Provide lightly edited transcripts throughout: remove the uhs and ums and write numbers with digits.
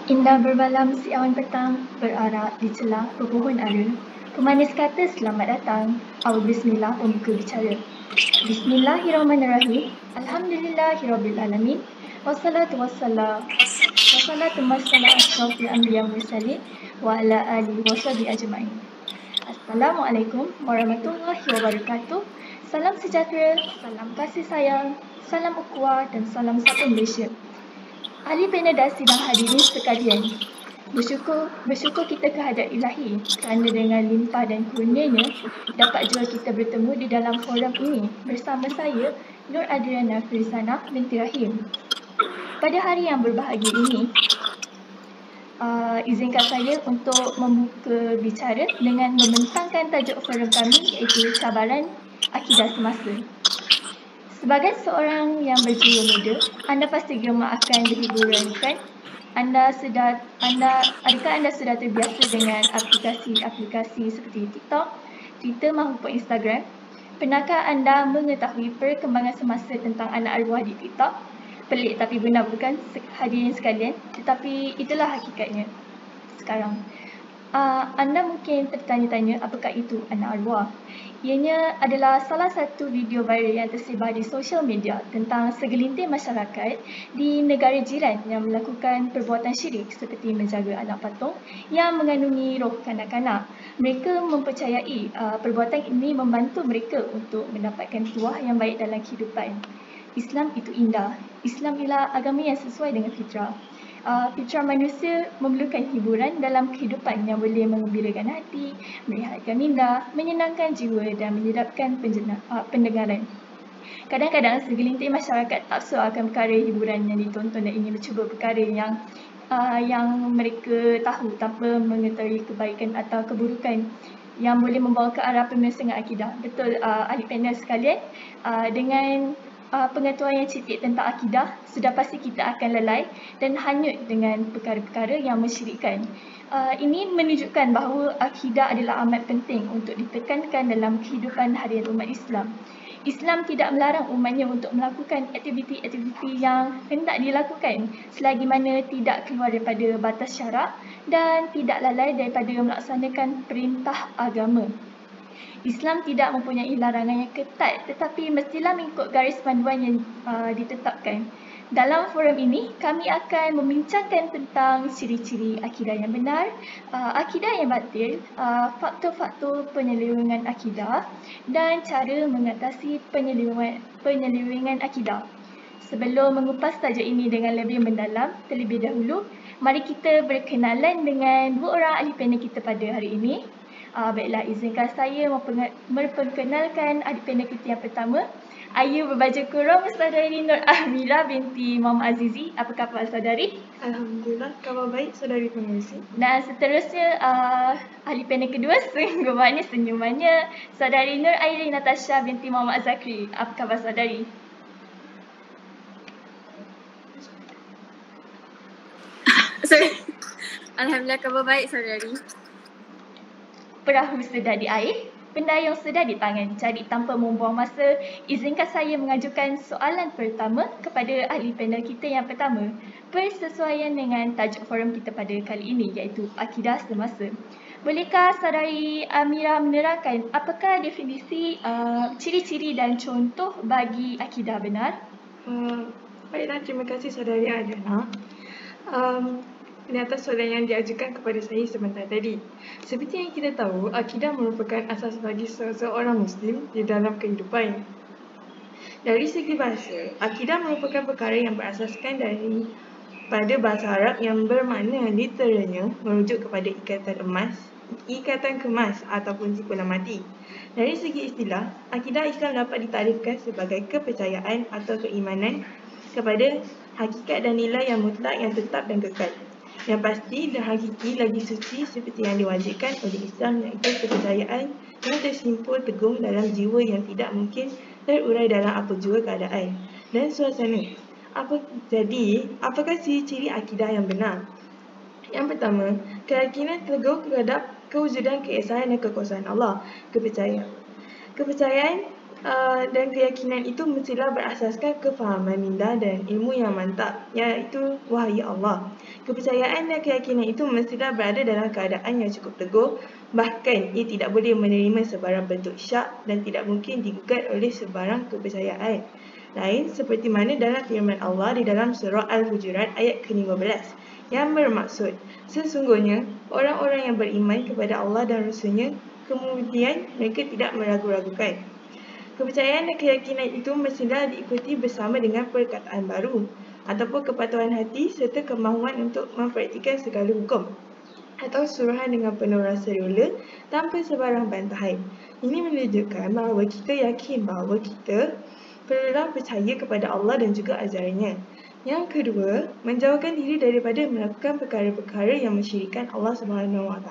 Indah bermalam si awan petang, berarak di celah pepohon ara. Pemanis kata selamat datang, awal bismillah pembuka bicara. Bismillahirrahmanirrahim. Alhamdulillahirrabbilalamin. Wassalatu masalah ashrafil anbiya mursalin wa ala alihi wa sahbihi ajma'in. Assalamualaikum warahmatullahi wabarakatuh. Salam sejahtera, salam kasih sayang, salam ukhuwah dan salam satu Malaysia. Ahli panel dan sidang hadirin sekalian, bersyukur kita kehadrat ilahi kerana dengan limpah dan kurnianya dapat jua kita bertemu di dalam forum ini bersama saya, Nur Adriana Firzana binti Rahim. Pada hari yang berbahagia ini, izinkan saya untuk membuka bicara dengan membentangkan tajuk forum kami iaitu cabaran akidah semasa. Sebagai seorang yang berjiwa muda, anda pasti gemar akan berhiburan, kan? Adakah anda sudah terbiasa dengan aplikasi-aplikasi seperti TikTok, Twitter maupun Instagram? Pernahkah anda mengetahui perkembangan semasa tentang anak arwah di TikTok? Pelik tapi benar bukan hadirin sekalian? Tetapi itulah hakikatnya sekarang. Anda mungkin tertanya-tanya apakah itu anak arwah. Ianya adalah salah satu video viral yang tersebar di sosial media tentang segelintir masyarakat di negara jiran yang melakukan perbuatan syirik seperti menjaga anak patung yang mengandungi roh kanak-kanak. Mereka mempercayai perbuatan ini membantu mereka untuk mendapatkan tuah yang baik dalam kehidupan. Islam itu indah. Islam ialah agama yang sesuai dengan fitrah. Fitrah manusia memerlukan hiburan dalam kehidupan yang boleh menggembirakan hati, merehatkan minda, menyenangkan jiwa dan menyedapkan pendengaran. Kadang-kadang segelintir masyarakat taksu akan perkara hiburan yang ditonton dan ingin mencuba perkara yang mereka tahu tanpa mengetahui kebaikan atau keburukan yang boleh membawa ke arah penyelesaian akidah. Betul ahli panel sekalian, dengan pengetahuan yang cetek tentang akidah, sudah pasti kita akan lelai dan hanyut dengan perkara-perkara yang mensyirikkan. Ini menunjukkan bahawa akidah adalah amat penting untuk ditekankan dalam kehidupan harian umat Islam. Islam tidak melarang umatnya untuk melakukan aktiviti-aktiviti yang hendak dilakukan selagi mana tidak keluar daripada batas syarak dan tidak lalai daripada melaksanakan perintah agama. Islam tidak mempunyai larangan yang ketat tetapi mestilah mengikut garis panduan yang ditetapkan. Dalam forum ini, kami akan membincangkan tentang ciri-ciri akidah yang benar, akidah yang batil, faktor-faktor penyelewengan akidah dan cara mengatasi penyelewengan akidah. Sebelum mengupas tajuk ini dengan lebih mendalam, terlebih dahulu, mari kita berkenalan dengan dua orang ahli panel kita pada hari ini. Baiklah, izinkan saya memperkenalkan ahli panel kita yang pertama, Ayu berbaju kurung, saudari Nur Amira binti Muhammad Azizi. Apa khabar saudari? Alhamdulillah, khabar baik saudari pengerusi. Dan seterusnya ahli panel kedua, sungguh manis senyumannya, saudari Nur Airin Natasha binti Muhammad Zakri. Apa khabar saudari? Alhamdulillah, khabar baik saudari. Perahu sudah di air, pendayung sudah di tangan. Jadi tanpa membuang masa, izinkan saya mengajukan soalan pertama kepada ahli panel kita yang pertama, bersesuaian dengan tajuk forum kita pada kali ini iaitu akidah semasa. Bolehkah saudari Amira menerangkan apakah definisi, ciri-ciri dan contoh bagi akidah benar? Baiklah, terima kasih saudari Adriana. Ini atas soalan yang diajukan kepada saya sebentar tadi. Seperti yang kita tahu, akidah merupakan asas bagi seseorang Muslim di dalam kehidupan. Dari segi bahasa, akidah merupakan perkara yang berasaskan pada bahasa Arab yang bermakna literalnya merujuk kepada ikatan kemas ataupun simpulan mati. Dari segi istilah, akidah Islam dapat ditarifkan sebagai kepercayaan atau keimanan kepada hakikat dan nilai yang mutlak yang tetap dan kekal, yang pasti dan hakiki lagi suci seperti yang diwajibkan oleh Islam, iaitu kepercayaan yang tersimpul teguh dalam jiwa yang tidak mungkin terurai dalam apa jua keadaan dan suasana. Jadi, apakah ciri-ciri akidah yang benar? Yang pertama, keyakinan teguh terhadap kewujudan, keesaan dan kekuasaan Allah. Kepercayaan Dan keyakinan itu mestilah berasaskan kefahaman minda dan ilmu yang mantap, iaitu wahyu Allah. Kepercayaan dan keyakinan itu mestilah berada dalam keadaan yang cukup teguh, bahkan ia tidak boleh menerima sebarang bentuk syak dan tidak mungkin digugat oleh sebarang kepercayaan lain, seperti mana dalam firman Allah di dalam surah Al-Hujurat ayat ke-15 yang bermaksud, sesungguhnya orang-orang yang beriman kepada Allah dan Rasul-Nya, kemudian mereka tidak meragu-ragukan. Kepercayaan dan keyakinan itu mestilah diikuti bersama dengan perkataan baru ataupun kepatuhan hati serta kemahuan untuk mempraktikkan segala hukum atau suruhan dengan penuh rasa rela tanpa sebarang bantahan. Ini menunjukkan bahawa kita yakin bahawa kita perlulah percaya kepada Allah dan juga ajarannya. Yang kedua, menjauhkan diri daripada melakukan perkara-perkara yang mensyirikkan Allah SWT.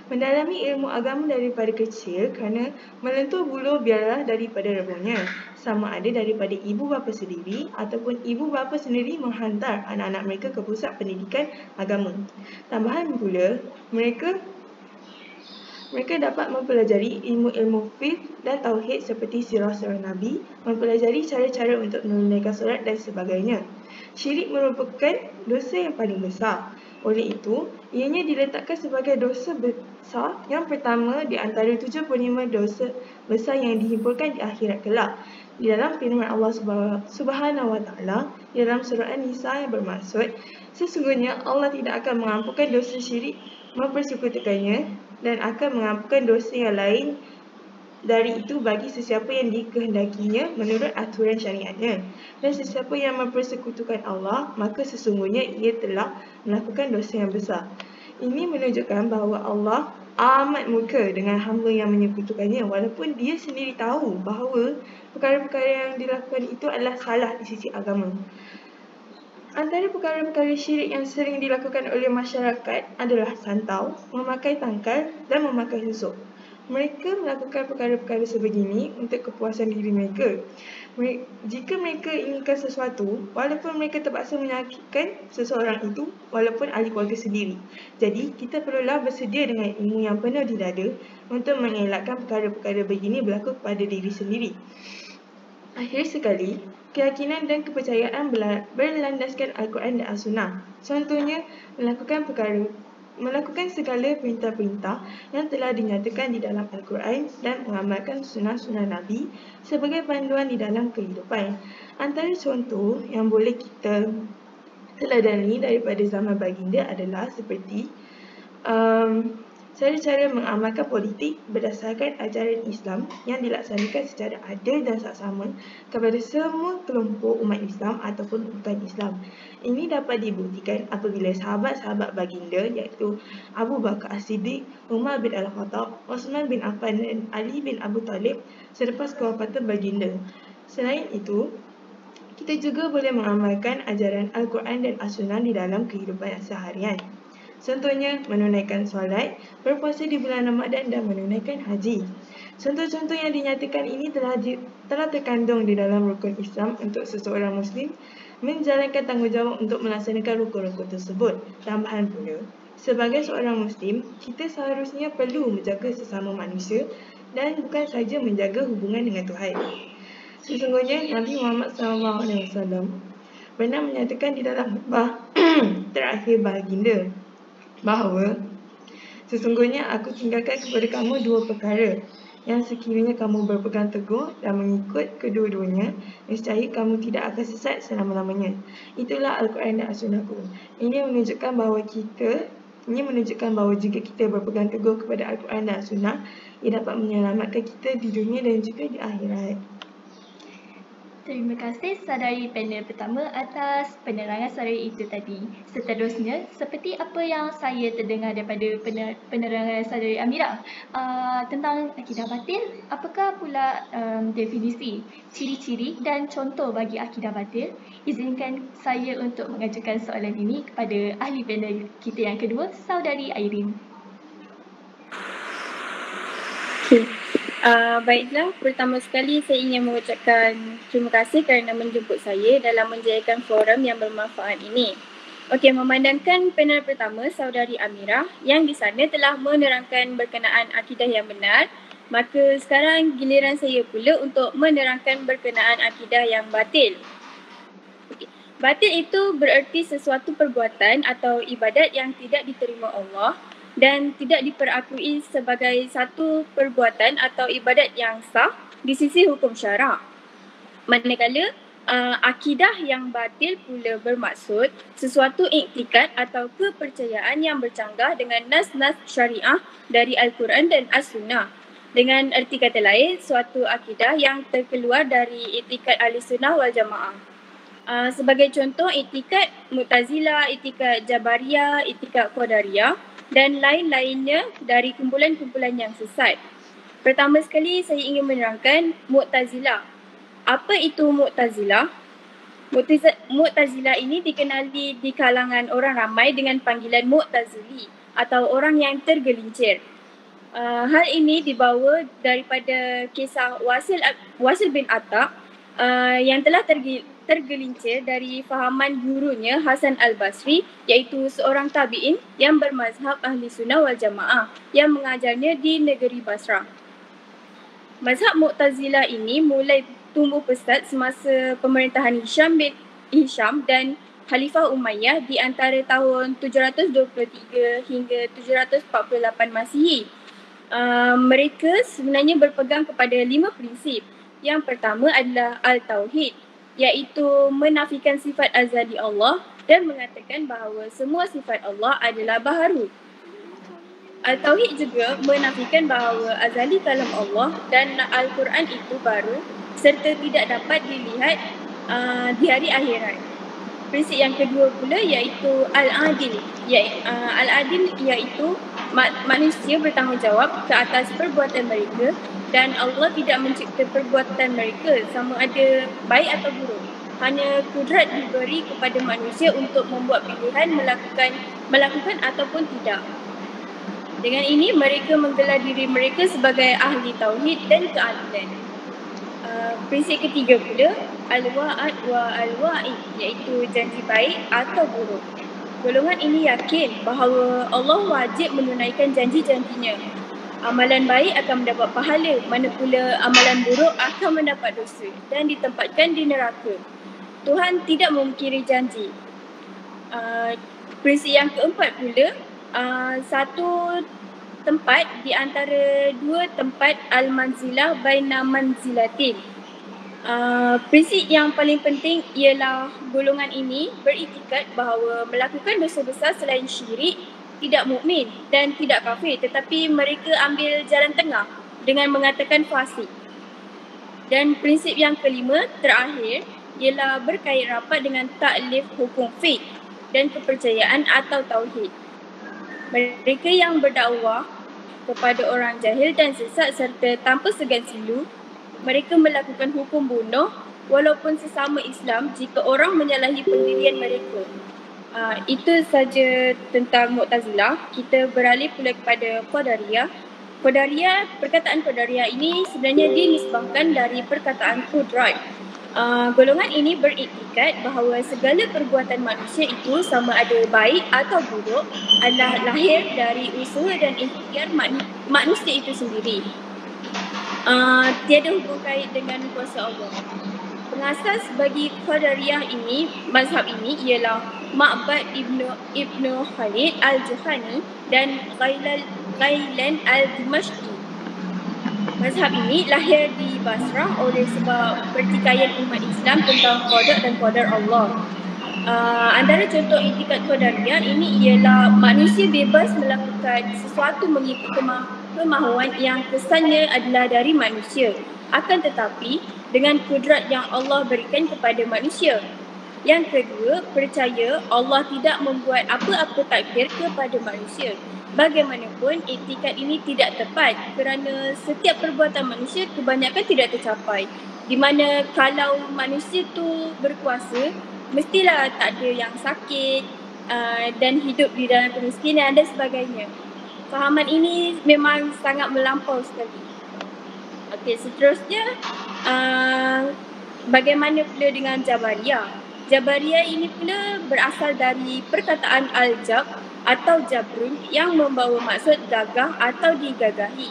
Mendalami ilmu agama daripada kecil kerana melentur bulu biarlah daripada rebuhnya, sama ada daripada ibu bapa sendiri ataupun ibu bapa sendiri menghantar anak-anak mereka ke pusat pendidikan agama. Tambahan pula, mereka dapat mempelajari ilmu-ilmu fiqh dan tauhid seperti sirah-sirah Nabi, mempelajari cara-cara untuk menunaikan solat dan sebagainya. Syirik merupakan dosa yang paling besar. Oleh itu, ianya diletakkan sebagai dosa besar yang pertama di antara 75 dosa besar yang dihimpunkan di akhirat kelak. Di dalam firman Allah Subhanahu wa Ta'ala, di dalam surah An-Nisa yang bermaksud, sesungguhnya Allah tidak akan mengampunkan dosa syirik mempersekutukannya dan akan mengampunkan dosa yang lain dari itu bagi sesiapa yang dikehendakinya menurut aturan syariatnya. Dan sesiapa yang mempersekutukan Allah, maka sesungguhnya ia telah melakukan dosa yang besar. Ini menunjukkan bahawa Allah amat murka dengan hamba yang menyekutukannya, walaupun dia sendiri tahu bahawa perkara-perkara yang dilakukan itu adalah salah di sisi agama. Antara perkara-perkara syirik yang sering dilakukan oleh masyarakat adalah santau, memakai tangkal dan memakai susuk. Mereka melakukan perkara-perkara sebegini untuk kepuasan diri mereka. Jika mereka inginkan sesuatu, walaupun mereka terpaksa menyakitkan seseorang itu, walaupun ahli keluarga sendiri. Jadi, kita perlulah bersedia dengan ilmu yang penuh di dada untuk mengelakkan perkara-perkara begini berlaku kepada diri sendiri. Akhir sekali, keyakinan dan kepercayaan berlandaskan Al-Quran dan As-Sunnah. Contohnya, melakukan segala perintah-perintah yang telah dinyatakan di dalam Al-Quran dan mengamalkan sunnah-sunnah Nabi sebagai panduan di dalam kehidupan. Antara contoh yang boleh kita teladani daripada zaman baginda adalah seperti cara-cara mengamalkan politik berdasarkan ajaran Islam yang dilaksanakan secara adil dan saksama kepada semua kelompok umat Islam ataupun bukan Islam. Ini dapat dibuktikan apabila sahabat-sahabat baginda iaitu Abu Bakar As-Siddiq, Umar bin Al-Khattab, Osman bin Affan dan Ali bin Abu Talib selepas kewafatan baginda. Selain itu, kita juga boleh mengamalkan ajaran Al-Quran dan As-Sunnah di dalam kehidupan seharian. Contohnya, menunaikan solat, berpuasa di bulan Ramadan dan menunaikan haji. Contoh-contoh yang dinyatakan ini telah terkandung di dalam rukun Islam untuk seseorang Muslim menjalankan tanggungjawab untuk melaksanakan rukun-rukun tersebut. Tambahan pula, sebagai seorang Muslim, kita seharusnya perlu menjaga sesama manusia dan bukan sahaja menjaga hubungan dengan Tuhan. Sesungguhnya, Nabi Muhammad SAW pernah menyatakan di dalam khutbah terakhir baginda bahawa sesungguhnya aku tinggalkan kepada kamu dua perkara yang sekiranya kamu berpegang teguh dan mengikut kedua-duanya, nescaya kamu tidak akan sesat selama-lamanya. Itulah Al-Quran dan As-Sunnahku. Ini menunjukkan bahawa jika kita berpegang teguh kepada Al-Quran dan As-Sunnah, ia dapat menyelamatkan kita di dunia dan juga di akhirat. Terima kasih saudari panel pertama atas penerangan saudari itu tadi. Seterusnya, seperti apa yang saya terdengar daripada penerangan saudari Amira tentang akidah batil, apakah pula definisi, ciri-ciri dan contoh bagi akidah batil? Izinkan saya untuk mengajukan soalan ini kepada ahli panel kita yang kedua, saudari Airin. Baiklah, pertama sekali saya ingin mengucapkan terima kasih kerana menjemput saya dalam menjayakan forum yang bermanfaat ini. Okey, memandangkan panel pertama, saudari Amira, yang di sana telah menerangkan berkenaan akidah yang benar Maka sekarang giliran saya pula untuk menerangkan berkenaan akidah yang batil. Batil itu bererti sesuatu perbuatan atau ibadat yang tidak diterima Allah dan tidak diperakui sebagai satu perbuatan atau ibadat yang sah di sisi hukum syarak. Manakala akidah yang batil pula bermaksud sesuatu iktikad atau kepercayaan yang bercanggah dengan nas-nas syariah dari Al-Quran dan As-Sunnah. Dengan erti kata lain, suatu akidah yang terkeluar dari iktikad Ahlussunnah wal Jamaah. Sebagai contoh, iktikad Mu'tazilah, iktikad Jabariyah, iktikad Qadariyah dan lain-lainnya dari kumpulan-kumpulan yang sesat. Pertama sekali saya ingin menerangkan Mu'tazilah. Apa itu Mu'tazilah? Mu'tazilah ini dikenali di kalangan orang ramai dengan panggilan Mu'tazili atau orang yang tergelincir. Hal ini dibawa daripada kisah Wasil bin Attab yang telah tergelincir dari fahaman gurunya Hasan al-Basri, iaitu seorang tabi'in yang bermazhab Ahli Sunnah wal Jamaah yang mengajarnya di negeri Basrah. Mazhab Mu'tazilah ini mulai tumbuh pesat semasa pemerintahan Hisham dan Khalifah Umayyah di antara tahun 723 hingga 748 Masihi. Mereka sebenarnya berpegang kepada 5 prinsip. Yang pertama adalah Al-Tauhid, iaitu menafikan sifat azali Allah dan mengatakan bahawa semua sifat Allah adalah baharu. Al-Tauhid juga menafikan bahawa azali kalam Allah dan Al-Quran itu baru serta tidak dapat dilihat di hari akhirat. Prinsip yang kedua pula iaitu Al-Adil. Al-Adil iaitu manusia bertanggungjawab ke atas perbuatan mereka dan Allah tidak mencipta perbuatan mereka sama ada baik atau buruk. Hanya kudrat diberi kepada manusia untuk membuat pilihan melakukan ataupun tidak. Dengan ini mereka menggelar diri mereka sebagai ahli tauhid dan keadilan. Prinsip ketiga pula Al-Wa'ad wa Al-Wa'id, iaitu janji baik atau buruk. Golongan ini yakin bahawa Allah wajib menunaikan janji-janjinya. Amalan baik akan mendapat pahala, manapula amalan buruk akan mendapat dosa dan ditempatkan di neraka. Tuhan tidak memungkiri janji. Prinsip yang keempat pula, satu tempat di antara dua tempat al-manzilah baina manzilatin. Prinsip yang paling penting ialah golongan ini beriktikad bahawa melakukan dosa besar selain syirik tidak mukmin dan tidak kafir, tetapi mereka ambil jalan tengah dengan mengatakan fasik. Dan prinsip yang kelima terakhir ialah berkait rapat dengan taklif hukum fiqh dan kepercayaan atau tauhid. Mereka yang berdakwah kepada orang jahil dan sesat serta tanpa segan silu, mereka melakukan hukum bunuh walaupun sesama Islam jika orang menyalahi pendirian mereka. Itu saja tentang Mu'tazilah. Kita beralih pula kepada Qadariyah. Perkataan Qadariyah ini sebenarnya dinisbahkan dari perkataan qudrat. Golongan ini beriktikad bahawa segala perbuatan manusia itu sama ada baik atau buruk adalah lahir dari usaha dan ikhtiar manusia itu sendiri. Tiada hubung kait dengan kuasa Allah. Pengasas bagi Qadariyah ini, mazhab ini ialah Ma'bad Ibnu Khalid Al-Juhani dan Ghailan Al-Dimashqi. Mazhab ini lahir di Basrah oleh sebab pertikaian umat Islam tentang qada dan qadar Allah. Antara contoh iktikad Qadariyah ini ialah manusia bebas melakukan sesuatu mengikut kemahuan yang kesannya adalah dari manusia, akan tetapi dengan kudrat yang Allah berikan kepada manusia. Yang kedua, percaya Allah tidak membuat apa-apa takdir kepada manusia. Bagaimanapun, iktikad ini tidak tepat kerana setiap perbuatan manusia kebanyakan tidak tercapai. Di mana kalau manusia tu berkuasa, mestilah tak ada yang sakit dan hidup di dalam kemiskinan dan sebagainya. Fahaman ini memang sangat melampau sekali. Okey, seterusnya bagaimana pula dengan Jabariyah? Jabariyah ini pula berasal dari perkataan al-jab atau jabrun yang membawa maksud gagah atau digagahi.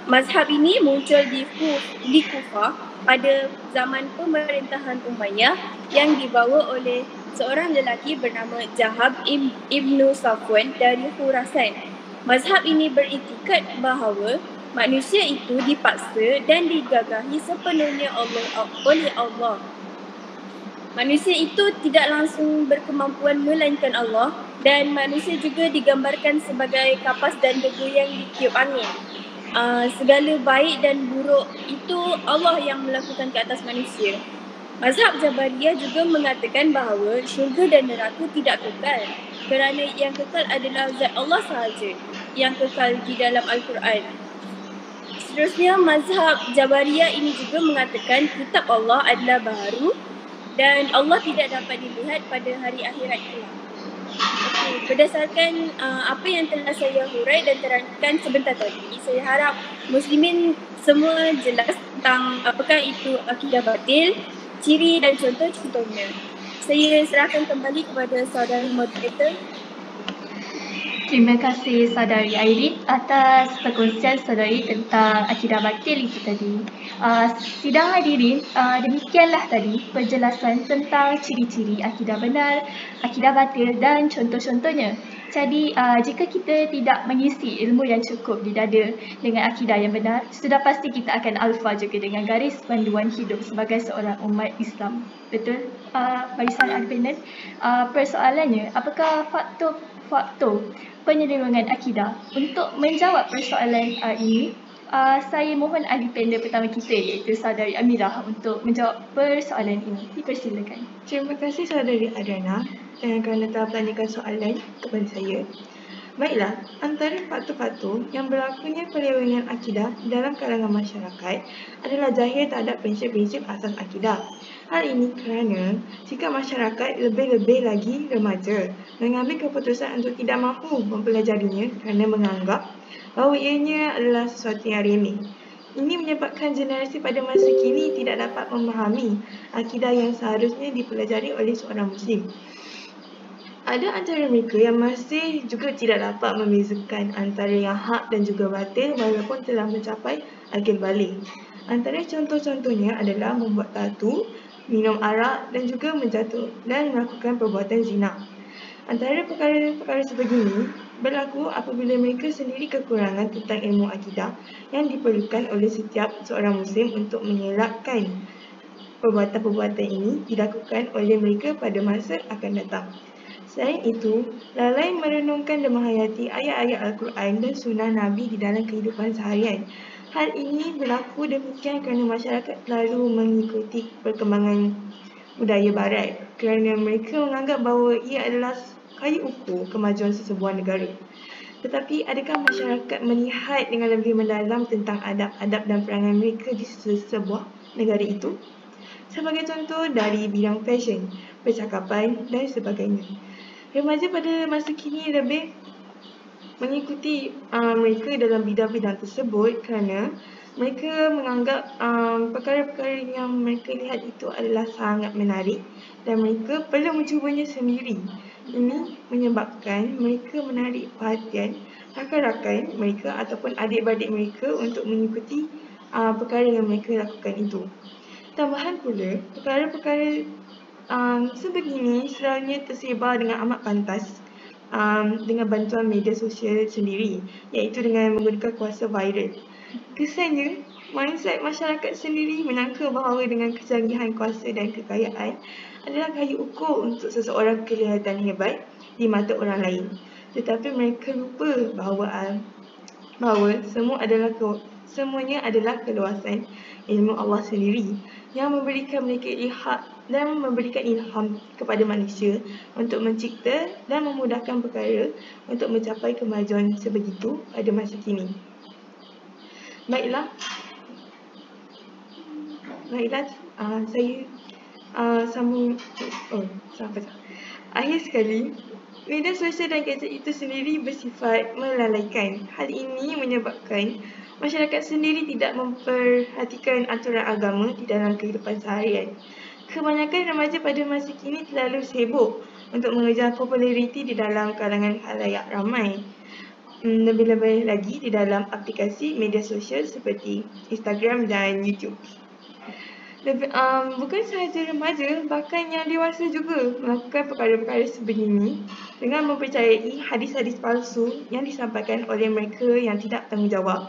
Mazhab ini muncul di Kufah pada zaman pemerintahan Umayyah yang dibawa oleh seorang lelaki bernama Jahab Ibnu Safwan dari Khurasan. Mazhab ini beriktikad bahawa manusia itu dipaksa dan digagahi sepenuhnya oleh Allah. Manusia itu tidak langsung berkemampuan melainkan Allah, dan manusia juga digambarkan sebagai kapas dan debu yang ditiup angin. Segala baik dan buruk itu Allah yang melakukan ke atas manusia. Mazhab Jabariyah juga mengatakan bahawa syurga dan neraka tidak kekal, kerana yang kekal adalah zat Allah sahaja yang kekal di dalam Al-Quran. Seterusnya, mazhab Jabariyah ini juga mengatakan kitab Allah adalah baharu dan Allah tidak dapat dilihat pada hari akhirat kelak. Berdasarkan apa yang telah saya hurai dan terangkan sebentar tadi, saya harap Muslimin semua jelas tentang apakah itu akidah batil, ciri dan contoh-contohnya. Saya serahkan kembali kepada saudara moderator. Terima kasih saudari Airin atas perkongsian saudari tentang akidah batil itu tadi. Sidang hadirin, demikianlah tadi penjelasan tentang ciri-ciri akidah benar, akidah batil dan contoh-contohnya. Jadi jika kita tidak mengisi ilmu yang cukup di dada dengan akidah yang benar, sudah pasti kita akan alfa juga dengan garis panduan hidup sebagai seorang umat Islam. Betul, barisan independen? Persoalannya, apakah faktor penyelewengan akidah? Untuk menjawab persoalan ini, saya mohon ahli panel pertama kita iaitu saudari Amirah untuk menjawab persoalan ini. Dipersilakan. Terima kasih saudari Adriana kerana telah bertanyakan soalan kepada saya. Baiklah, antara faktor-faktor yang berlakunya penyelewengan akidah dalam kalangan masyarakat adalah jahil terhadap prinsip-prinsip asas akidah. Hal ini kerana jika masyarakat lebih-lebih lagi remaja mengambil keputusan untuk tidak mahu mempelajarinya kerana menganggap bahawa ianya adalah sesuatu yang remeh. Ini menyebabkan generasi pada masa kini tidak dapat memahami akidah yang seharusnya dipelajari oleh seorang Muslim. Ada antara mereka yang masih juga tidak dapat membezakan antara yang hak dan juga batil walaupun telah mencapai akil balik. Antara contoh-contohnya adalah membuat tatu, minum arak dan juga menjatuh dan melakukan perbuatan zina. Antara perkara-perkara sebegini berlaku apabila mereka sendiri kekurangan tentang ilmu akidah yang diperlukan oleh setiap seorang Muslim untuk mengelakkan perbuatan-perbuatan ini dilakukan oleh mereka pada masa akan datang. Selain itu, lalai merenungkan dan menghayati ayat-ayat Al-Quran dan sunnah Nabi di dalam kehidupan seharian. Hal ini berlaku demikian kerana masyarakat lalu mengikuti perkembangan budaya barat kerana mereka menganggap bahawa ia adalah kayu ukur kemajuan sesebuah negara. Tetapi adakah masyarakat melihat dengan lebih mendalam tentang adab-adab dan perangai mereka di sebuah negara itu? Sebagai contoh dari bidang fashion, percakapan dan sebagainya. Remaja pada masa kini lebih mengikuti mereka dalam bidang-bidang tersebut kerana mereka menganggap perkara-perkara yang mereka lihat itu adalah sangat menarik dan mereka perlu mencubanya sendiri. Ini menyebabkan mereka menarik perhatian rakan-rakan mereka ataupun adik-beradik mereka untuk mengikuti perkara yang mereka lakukan itu. Tambahan pula, perkara-perkara sebegini selalunya tersebar dengan amat pantas dengan bantuan media sosial sendiri, iaitu dengan menggunakan kuasa viral. Kesannya, mindset masyarakat sendiri menyangka bahawa dengan kecanggihan kuasa dan kekayaan adalah kayu ukur untuk seseorang kelihatan hebat di mata orang lain. Tetapi mereka lupa bahawa semuanya adalah keluasan ilmu Allah sendiri yang memberikan mereka dan memberikan ilham kepada manusia untuk mencipta dan memudahkan perkara untuk mencapai kemajuan sebegitu pada masa kini. Baiklah, saya sambung. Akhir sekali, media sosial dan gadget itu sendiri bersifat melalaikan. Hal ini menyebabkan masyarakat sendiri tidak memperhatikan aturan agama di dalam kehidupan seharian. Kebanyakan remaja pada masa kini terlalu sibuk untuk mengejar populariti di dalam kalangan khalayak ramai. lebih-lebih lagi di dalam aplikasi media sosial seperti Instagram dan YouTube. Bukan sahaja remaja, bahkan yang dewasa juga melakukan perkara-perkara sebegini dengan mempercayai hadis-hadis palsu yang disampaikan oleh mereka yang tidak bertanggungjawab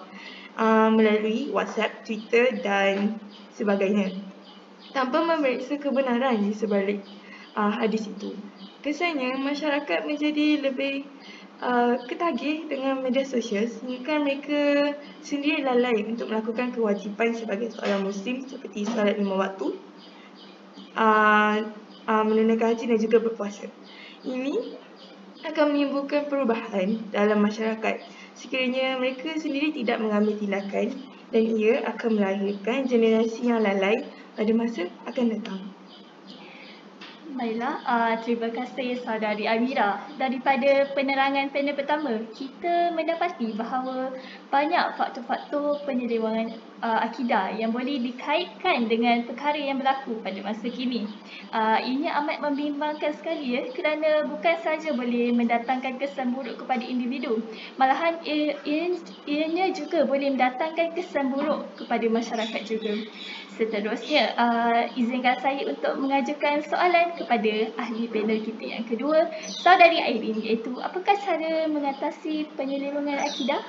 melalui WhatsApp, Twitter dan sebagainya, tanpa memeriksa kebenaran di sebalik hadis itu. Kesannya masyarakat menjadi lebih ketagih dengan media sosial sehingga mereka sendiri lalai untuk melakukan kewajipan sebagai seorang Muslim seperti solat 5 waktu, menunaikan haji dan juga berpuasa. Ini akan menimbulkan perubahan dalam masyarakat sekiranya mereka sendiri tidak mengambil tindakan, dan ia akan melahirkan generasi yang lalai pada masa akan datang. Baiklah, terima kasih saudari Amira. Daripada penerangan panel pertama, kita mendapati bahawa banyak faktor-faktor penyelewengan akidah yang boleh dikaitkan dengan perkara yang berlaku pada masa kini. Ini amat membimbangkan sekali ya, kerana bukan sahaja boleh mendatangkan kesan buruk kepada individu, malahan ianya juga boleh mendatangkan kesan buruk kepada masyarakat juga. Seterusnya, izinkan saya untuk mengajukan soalan kepada ahli panel kita yang kedua, saudari Airin, iaitu apakah cara mengatasi penyelewengan akidah?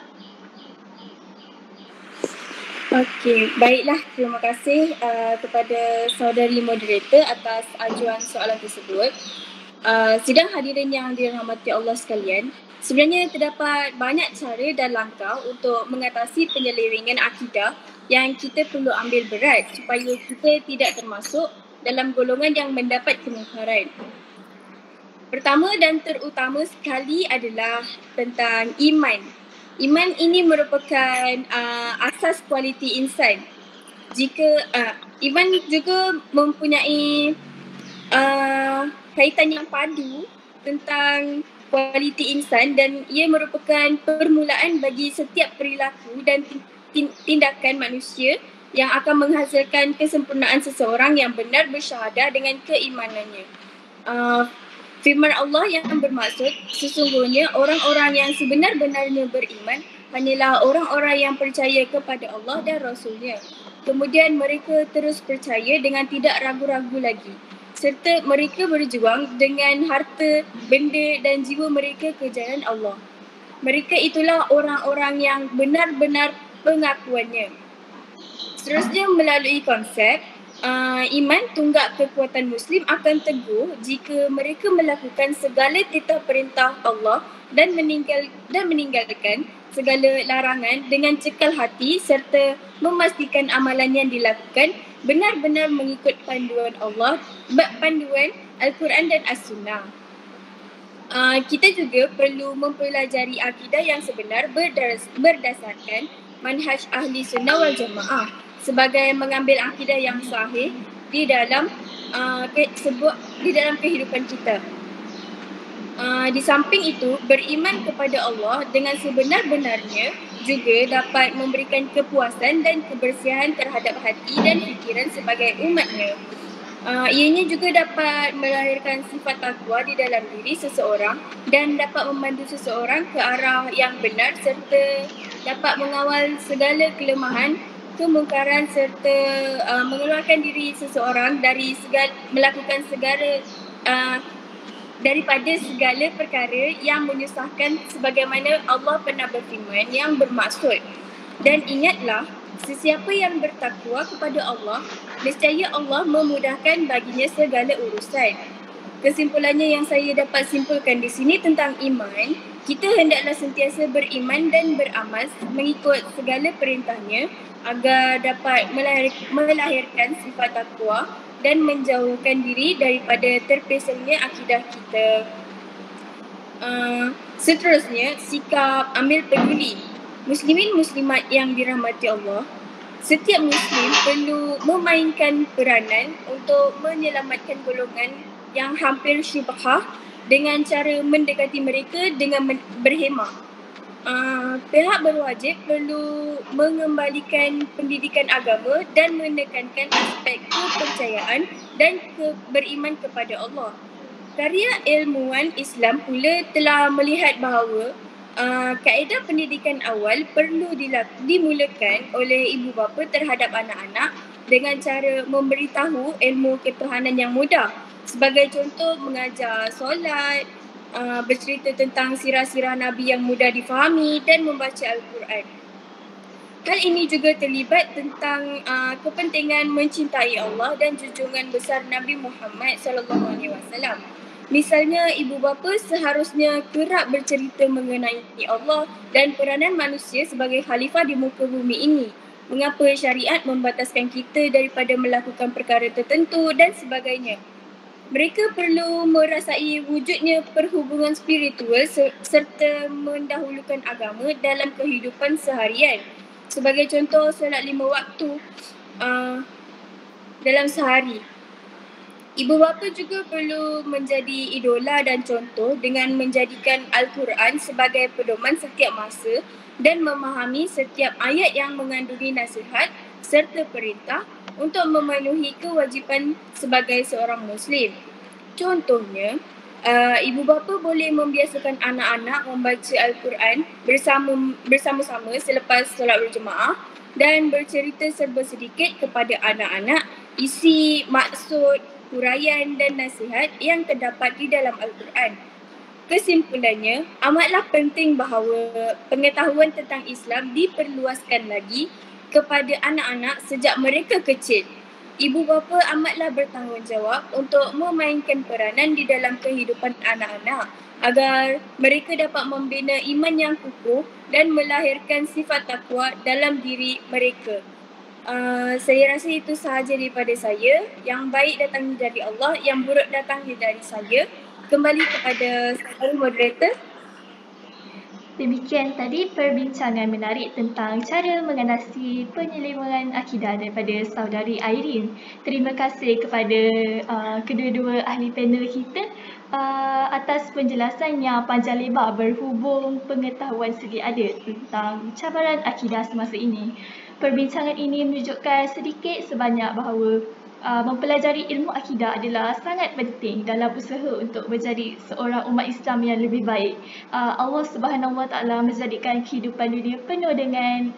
Okey, baiklah, terima kasih kepada saudari moderator atas ajuan soalan tersebut. Sidang hadirin yang dirahmati Allah sekalian, sebenarnya terdapat banyak cara dan langkah untuk mengatasi penyelewengan akidah yang kita perlu ambil berat supaya kita tidak termasuk dalam golongan yang mendapat kemungkaran. Pertama dan terutama sekali adalah tentang iman. Iman ini merupakan asas kualiti insan. Jika iman juga mempunyai kaitan yang padu tentang kualiti insan, dan ia merupakan permulaan bagi setiap perilaku dan tindakan manusia yang akan menghasilkan kesempurnaan seseorang yang benar bersyahadah dengan keimanannya. Firman Allah yang bermaksud, sesungguhnya orang-orang yang sebenar-benarnya beriman hanyalah orang-orang yang percaya kepada Allah dan Rasulnya. Kemudian mereka terus percaya dengan tidak ragu-ragu lagi, serta mereka berjuang dengan harta, benda dan jiwa mereka ke jalan Allah. Mereka itulah orang-orang yang benar-benar pengakuannya. Seterusnya, melalui konsep iman tunggak kekuatan Muslim akan teguh jika mereka melakukan segala titah perintah Allah dan meninggalkan segala larangan dengan cekal hati, serta memastikan amalan yang dilakukan benar-benar mengikut panduan Allah, panduan Al-Quran dan As-Sunnah. Kita juga perlu mempelajari akidah yang sebenar berdasarkan manhaj ahli sunnah wal jamaah sebagai mengambil akidah yang sahih di dalam kehidupan kita. Di samping itu, beriman kepada Allah dengan sebenar-benarnya juga dapat memberikan kepuasan dan kebersihan terhadap hati dan fikiran sebagai umatnya. Ianya juga dapat melahirkan sifat takwa di dalam diri seseorang dan dapat membantu seseorang ke arah yang benar, serta dapat mengawal segala kelemahan, kemungkaran, serta mengeluarkan diri seseorang dari daripada segala perkara yang menyusahkan, sebagaimana Allah pernah berfirman yang bermaksud, dan ingatlah, sesiapa yang bertakwa kepada Allah, nescaya Allah memudahkan baginya segala urusan. Kesimpulannya yang saya dapat simpulkan di sini tentang iman, kita hendaklah sentiasa beriman dan beramal mengikut segala perintahnya agar dapat melahirkan sifat takwa dan menjauhkan diri daripada terpesongnya akidah kita. Seterusnya, sikap ambil peduli. Muslimin muslimat yang dirahmati Allah, setiap Muslim perlu memainkan peranan untuk menyelamatkan golongan yang hampir syubhah dengan cara mendekati mereka dengan berhemah. Pihak berwajib perlu mengembalikan pendidikan agama dan menekankan aspek kepercayaan dan beriman kepada Allah. Karya ilmuwan Islam pula telah melihat bahawa Kaedah pendidikan awal perlu dimulakan oleh ibu bapa terhadap anak-anak dengan cara memberitahu ilmu ketuhanan yang mudah. Sebagai contoh, mengajar solat, bercerita tentang sirah-sirah Nabi yang mudah difahami dan membaca Al-Quran. Hal ini juga terlibat tentang kepentingan mencintai Allah dan junjungan besar Nabi Muhammad SAW. Misalnya, ibu bapa seharusnya kerap bercerita mengenai Allah dan peranan manusia sebagai khalifah di muka bumi ini. Mengapa syariat membataskan kita daripada melakukan perkara tertentu dan sebagainya. Mereka perlu merasai wujudnya perhubungan spiritual serta mendahulukan agama dalam kehidupan seharian. Sebagai contoh, solat 5 waktu dalam sehari. Ibu bapa juga perlu menjadi idola dan contoh dengan menjadikan Al-Quran sebagai pedoman setiap masa dan memahami setiap ayat yang mengandungi nasihat serta perintah untuk memenuhi kewajipan sebagai seorang Muslim. Contohnya, ibu bapa boleh membiasakan anak-anak membaca Al-Quran bersama-sama selepas solat berjemaah dan bercerita serba sedikit kepada anak-anak isi maksud huraian dan nasihat yang terdapat di dalam Al-Quran. Kesimpulannya, amatlah penting bahawa pengetahuan tentang Islam diperluaskan lagi kepada anak-anak sejak mereka kecil. Ibu bapa amatlah bertanggungjawab untuk memainkan peranan di dalam kehidupan anak-anak agar mereka dapat membina iman yang kukuh dan melahirkan sifat takwa dalam diri mereka. Saya rasa itu sahaja daripada saya. Yang baik datang dari Allah, yang buruk datang dari saya. Kembali kepada saya, moderator. Demikian tadi perbincangan menarik tentang cara mengatasi penyelewengan akidah daripada saudari Irene. Terima kasih kepada kedua-dua ahli panel kita atas penjelasan yang panjang lebar berhubung pengetahuan sedia ada tentang cabaran akidah semasa ini. Perbincangan ini menunjukkan sedikit sebanyak bahawa mempelajari ilmu akidah adalah sangat penting dalam usaha untuk menjadi seorang umat Islam yang lebih baik. Allah Subhanahu Wa Taala menjadikan kehidupan dunia penuh dengan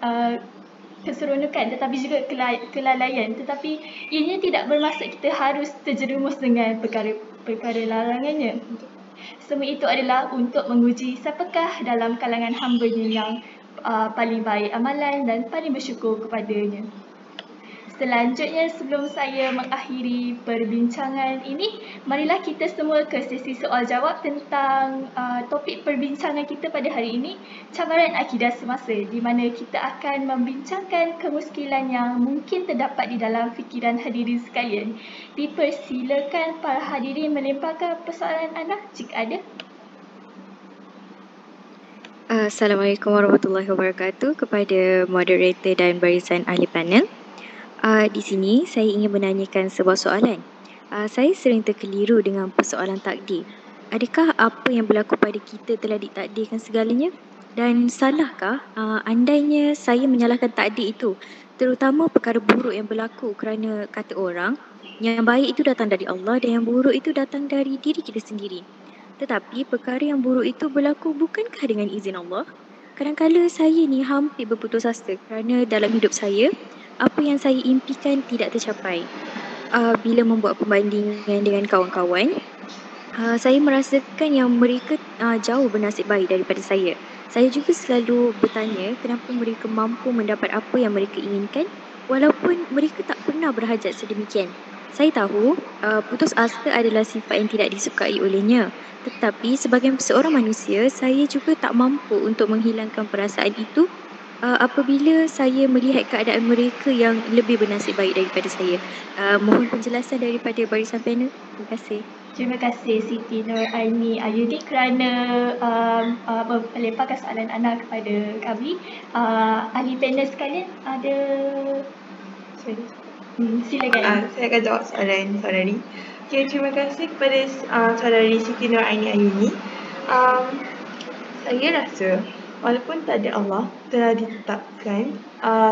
keseronokan tetapi juga kelalaian, tetapi ianya tidak bermaksud kita harus terjerumus dengan perkara larangannya. Semua itu adalah untuk menguji siapakah dalam kalangan hamba-Nya yang paling baik amalan dan paling bersyukur kepadanya. Selanjutnya, sebelum saya mengakhiri perbincangan ini, marilah kita semua ke sesi soal-jawab tentang topik perbincangan kita pada hari ini, cabaran akidah semasa, di mana kita akan membincangkan kemuskilan yang mungkin terdapat di dalam fikiran hadirin sekalian. Dipersilakan para hadirin melemparkan persoalan anda jika ada. Assalamualaikum warahmatullahi wabarakatuh kepada moderator dan barisan ahli panel. Di sini saya ingin menanyakan sebuah soalan. Saya sering terkeliru dengan persoalan takdir. Adakah apa yang berlaku pada kita telah ditakdirkan segalanya? Dan salahkah andainya saya menyalahkan takdir itu, terutama perkara buruk yang berlaku kerana kata orang, yang baik itu datang dari Allah dan yang buruk itu datang dari diri kita sendiri. Tetapi perkara yang buruk itu berlaku bukankah dengan izin Allah? Kadang-kadang saya ni hampir berputus asa kerana dalam hidup saya, apa yang saya impikan tidak tercapai. Bila membuat perbandingan dengan kawan-kawan, saya merasakan yang mereka jauh bernasib baik daripada saya. Saya juga selalu bertanya kenapa mereka mampu mendapat apa yang mereka inginkan walaupun mereka tak pernah berhajat sedemikian. Saya tahu putus asa adalah sifat yang tidak disukai olehnya. Tetapi sebagai seorang manusia, saya juga tak mampu untuk menghilangkan perasaan itu apabila saya melihat keadaan mereka yang lebih bernasib baik daripada saya. Mohon penjelasan daripada barisan panel. Terima kasih. Terima kasih Siti Nur Aini Ayudi kerana melemparkan soalan anda kepada kami. Ahli panel sekalian ada... silakan. Saya akan jawab soalan saudari. Okay, terima kasih kepada saudari Siti Nur Aini Ayuni. Saya rasa walaupun takdir Allah telah ditetapkan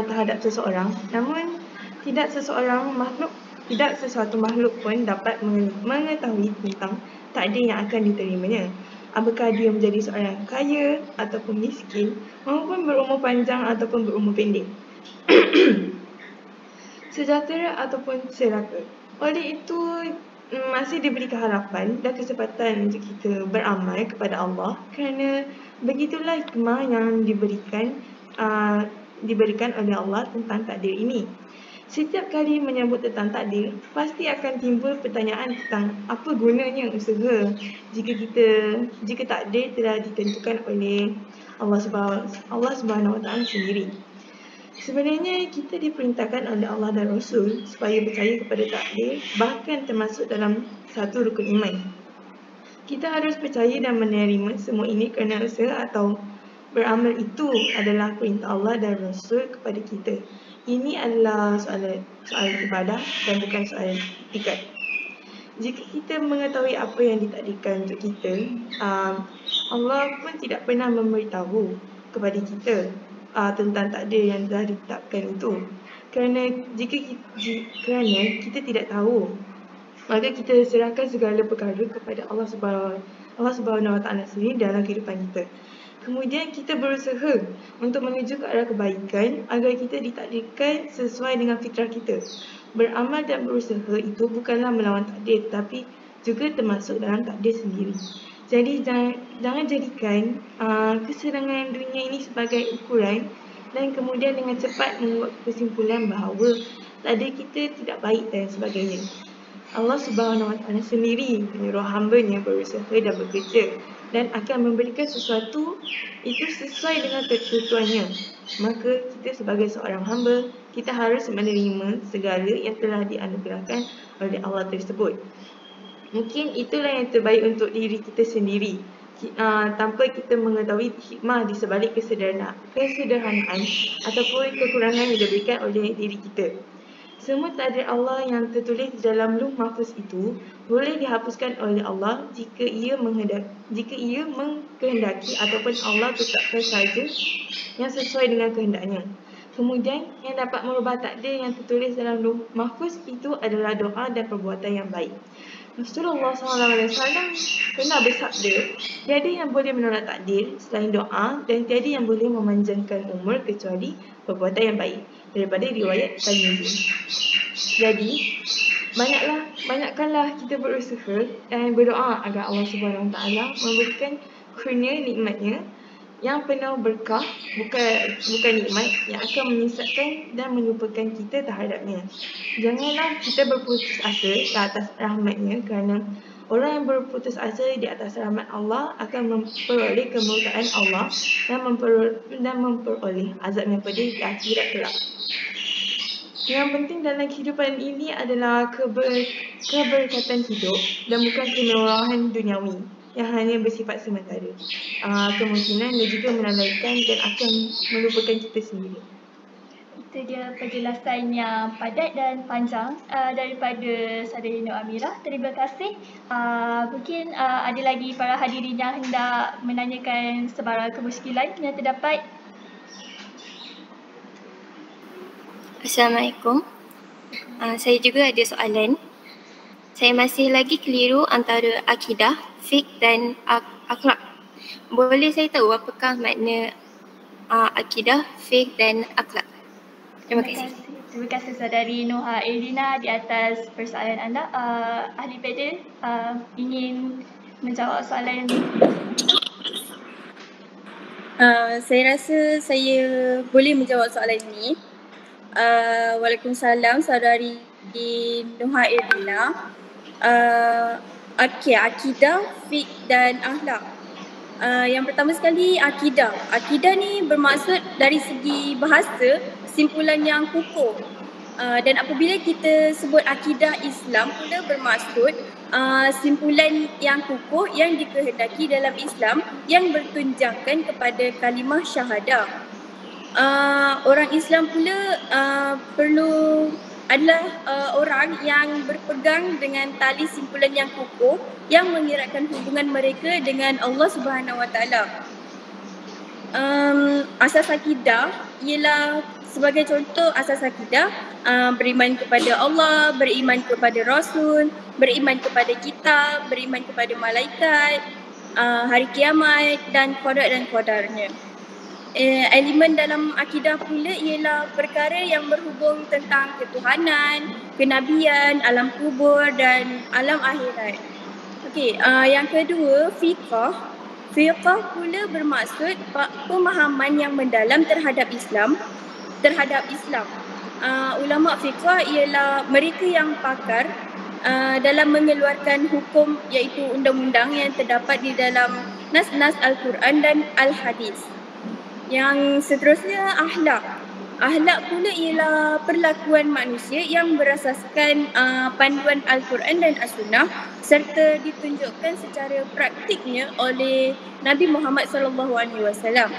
terhadap seseorang, namun tidak sesuatu makhluk pun dapat mengetahui tentang takdir yang akan diterimanya. apakah dia menjadi seorang yang kaya ataupun miskin, maupun berumur panjang ataupun berumur pendek, sejahtera ataupun celaka. Oleh itu, masih diberikan harapan dan kesempatan untuk kita beramal kepada Allah, kerana begitulah hikmah yang diberikan oleh Allah tentang takdir ini. Setiap kali menyebut tentang takdir, pasti akan timbul pertanyaan tentang apa gunanya usaha jika takdir telah ditentukan oleh Allah Subhanahu Wa Taala sendiri. Sebenarnya kita diperintahkan oleh Allah dan Rasul supaya percaya kepada takdir, bahkan termasuk dalam satu rukun iman. Kita harus percaya dan menerima semua ini kerana usaha atau beramal itu adalah perintah Allah dan Rasul kepada kita. Ini adalah soal ibadah dan bukan soal etikat. Jika kita mengetahui apa yang ditakdirkan untuk kita, Allah pun tidak pernah memberitahu kepada kita tentang takdir yang telah ditetapkan itu. Kerana kita tidak tahu, maka kita serahkan segala perkara kepada Allah Subhanahu Wa Taala sendiri dalam kehidupan kita. Kemudian kita berusaha untuk menuju ke arah kebaikan agar kita ditakdirkan sesuai dengan fitrah kita. Beramal dan berusaha itu bukanlah melawan takdir, tapi juga termasuk dalam takdir sendiri. Jadi jangan jadikan kesenangan dunia ini sebagai ukuran dan kemudian dengan cepat membuat kesimpulan bahawa takdir kita tidak baik dan sebagainya. Allah Subhanahu Wa Taala sendiri menyuruh hamba-Nya berusaha dan bekerja dan akan memberikan sesuatu itu sesuai dengan ketentuannya. Maka kita sebagai seorang hamba, kita harus menerima segala yang telah dianugerahkan oleh Allah tersebut. Mungkin itulah yang terbaik untuk diri kita sendiri, tanpa kita mengetahui hikmah di sebalik kesederhanaan ataupun kekurangan yang diberikan oleh diri kita. Semua takdir Allah yang tertulis di dalam Lauh Mahfuz itu boleh dihapuskan oleh Allah jika ia mengkehendaki ataupun Allah tetapkan saja yang sesuai dengan kehendaknya. Kemudian yang dapat merubah takdir yang tertulis dalam Lauh Mahfuz itu adalah doa dan perbuatan yang baik. Rasulullah SAW pernah bersabda, tiada yang boleh menolak takdir selain doa dan tiada yang boleh memanjangkan umur kecuali perbuatan yang baik, daripada riwayat Tirmizi. Jadi banyakkanlah kita berusaha dan berdoa agar Allah Subhanahu Wa Taala memberikan kurnia nikmatnya yang penuh berkah, bukan nikmat yang akan menyesatkan dan melupakan kita terhadapnya. Janganlah kita berputus asa di atas rahmatnya, kerana orang yang berputus asa di atas rahmat Allah akan memperoleh kemurkaan Allah dan memperoleh azab yang pedih di akhirat kelak. Yang penting dalam kehidupan ini adalah keberkatan hidup dan bukan kemewahan duniawi yang hanya bersifat sementara. Kemungkinan dia juga melalaikan dan akan melupakan kita sendiri. Itu dia penjelasan yang padat dan panjang daripada Saudari Nur Amirah. Terima kasih. Mungkin ada lagi para hadirin yang hendak menanyakan sebarang kemusykilan yang terdapat. Assalamualaikum. Saya juga ada soalan. Saya masih lagi keliru antara akidah, fiqh dan akhlak. Boleh saya tahu apakah makna akidah, fiqh dan akhlak? Terima kasih. Terima kasih Saudari Noha Irina di atas persoalan anda. Ahli panel ingin menjawab soalan. Saya rasa saya boleh menjawab soalan ini. Waalaikumsalam Saudari Noha Irina. Akidah, fiqh dan akhlak. Yang pertama sekali akidah. Akidah ni bermaksud dari segi bahasa simpulan yang kukuh. Dan apabila kita sebut akidah Islam pula bermaksud simpulan yang kukuh yang dikehendaki dalam Islam yang bertunjangkan kepada kalimah syahadah. Orang Islam pula adalah orang yang berpegang dengan tali simpulan yang kukuh yang mengeratkan hubungan mereka dengan Allah Subhanahu Wa Taala. Asas akidah ialah, sebagai contoh asas akidah, beriman kepada Allah, beriman kepada Rasul, beriman kepada kitab, beriman kepada malaikat, hari kiamat dan qadarnya. Elemen dalam akidah pula ialah perkara yang berhubung tentang ketuhanan, kenabian, alam kubur dan alam akhirat. Okey, yang kedua, fiqh. Fiqh pula bermaksud pemahaman yang mendalam terhadap Islam. Ulama fiqh ialah mereka yang pakar dalam mengeluarkan hukum iaitu undang-undang yang terdapat di dalam nas-nas Al-Quran dan Al-Hadis. Yang seterusnya, akhlak. Akhlak pula ialah perlakuan manusia yang berasaskan panduan Al-Quran dan As-Sunnah serta ditunjukkan secara praktiknya oleh Nabi Muhammad SAW.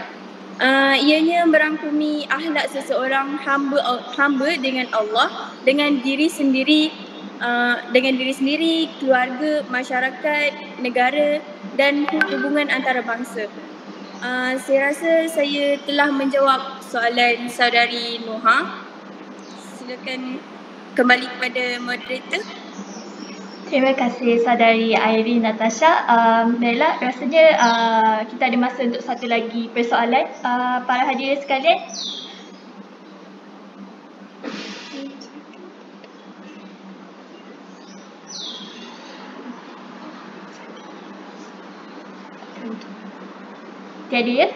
Ianya merangkumi akhlak seseorang hamba dengan Allah, dengan diri sendiri, keluarga, masyarakat, negara dan hubungan antarabangsa. Saya rasa saya telah menjawab soalan saudari Noha. Silakan kembali kepada moderator. Terima kasih saudari Irene Natasha. Baiklah, rasanya kita ada masa untuk satu lagi persoalan. Para hadirin sekalian. Tiada ya?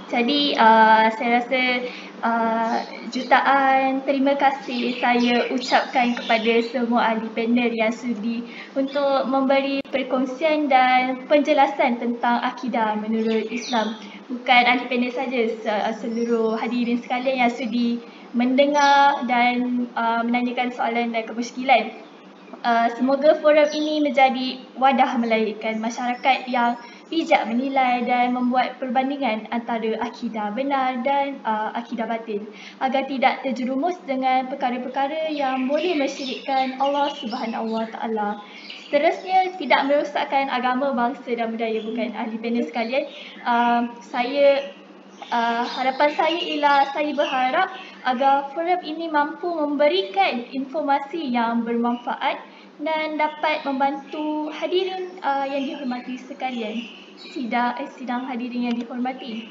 Jadi saya rasa jutaan terima kasih saya ucapkan kepada semua ahli panel yang sudi untuk memberi perkongsian dan penjelasan tentang akidah menurut Islam. Bukan ahli panel saja, seluruh hadirin sekalian yang sudi mendengar dan menanyakan soalan dan kemusykilan. Semoga forum ini menjadi wadah melahirkan masyarakat yang bijak menilai dan membuat perbandingan antara akidah benar dan akidah batil agar tidak terjerumus dengan perkara-perkara yang boleh mensyirikkan Allah Subhanahu Wa Taala. Seterusnya, tidak merosakkan agama, bangsa dan budaya. Bukan ahli panel sekalian, harapan saya ialah saya berharap agar forum ini mampu memberikan informasi yang bermanfaat dan dapat membantu hadirin yang dihormati sekalian. Sidang hadirin yang dihormati.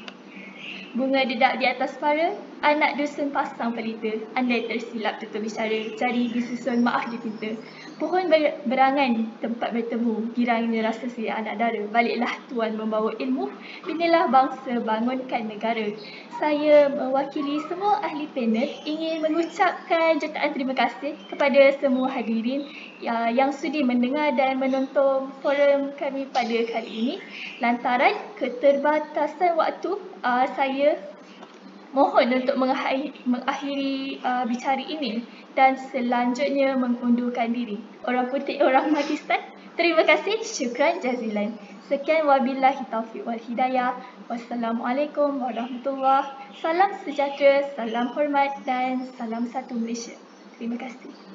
Bunga dedak di atas para, anak dusun pasang pelita. Andai tersilap tutur bicara, jari disusun maaf dipinta. Pohon berangan tempat bertemu, girangnya rasa si anak dara. Baliklah tuan membawa ilmu, binalah bangsa, bangunkan negara. Saya mewakili semua ahli panel ingin mengucapkan jutaan terima kasih kepada semua hadirin yang sudi mendengar dan menonton forum kami pada kali ini. Lantaran keterbatasan waktu, saya mohon untuk mengakhiri bicara ini dan selanjutnya mengundurkan diri. Orang putih, orang Pakistan. Terima kasih, syukran jazilan. Sekian, wabillahi taufiq wal hidayah. Wassalamualaikum warahmatullahi. Salam sejahtera, salam hormat dan salam satu Malaysia. Terima kasih.